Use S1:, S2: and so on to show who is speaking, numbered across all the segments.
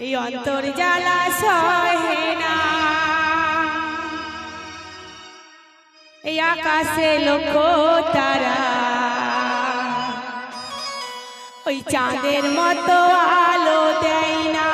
S1: এই অন্তর জ্বালা সহে না, এই আকাশে লক্ষ্য তারা ওই চাঁদের মতো আলো দেয় না।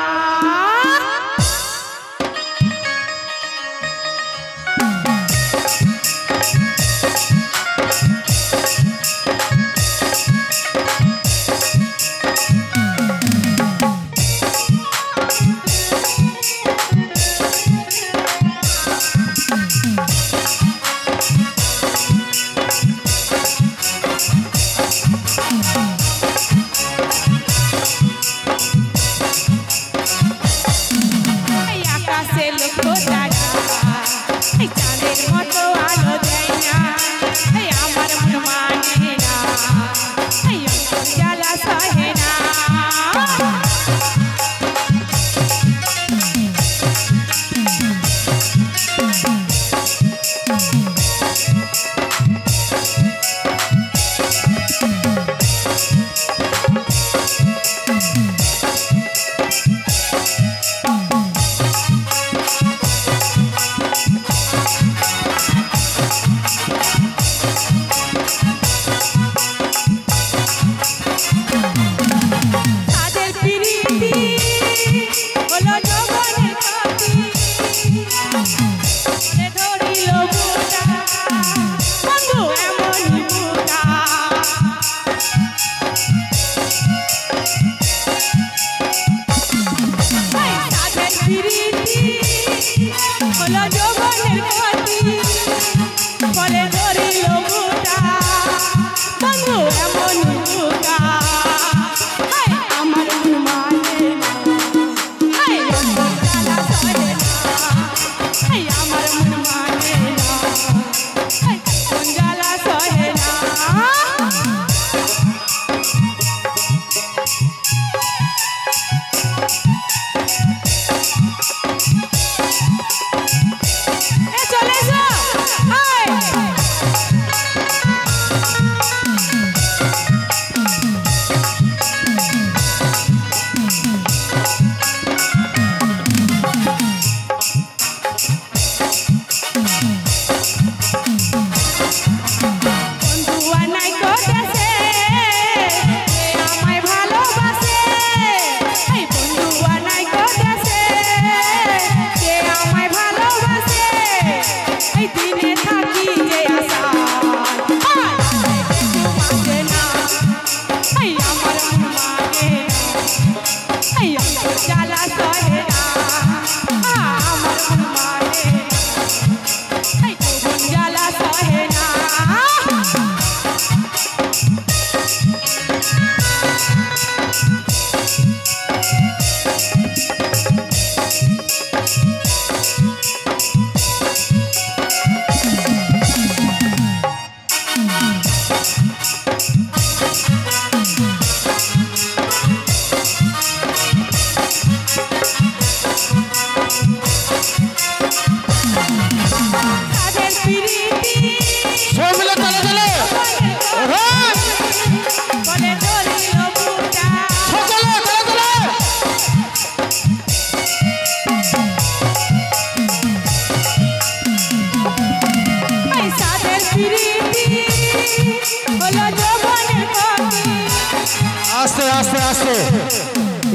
S2: আস্তে আস্তে আস্তে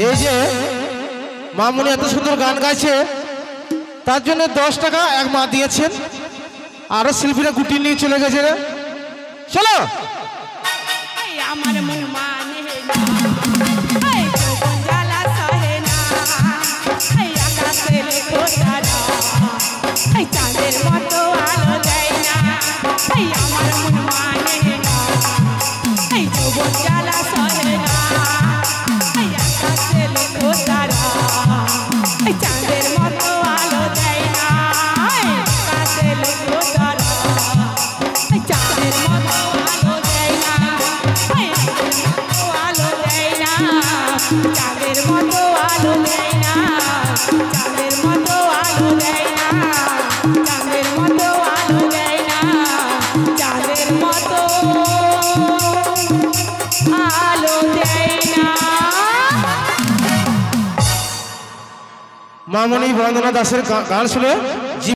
S2: এই যে মামুনি এত সুন্দর গান গাইছে তার জন্য 10 টাকা এক মা দিয়েছেন, আরো শিল্পীরা গুটি নিয়ে চলে গেছে। চলো
S1: আমার মন মানে না, এই কোন জ্বালা সহে না, এই আকাশে লক্ষ্য তারা এই চাঁদের মতো আলো দেয় না। এই আমার মন মানে না, এই যৌবন জ্বালা সহে না, এই আকাশে লক্ষ্য তারা এই চাঁদের মতো আলো দেয় না। এই আকাশে লক্ষ্য তারা এই চাঁদের মতো আলো দেয় না, এই আলো দেয় না।
S2: মামনি বন্দনা দাসের গান শুনে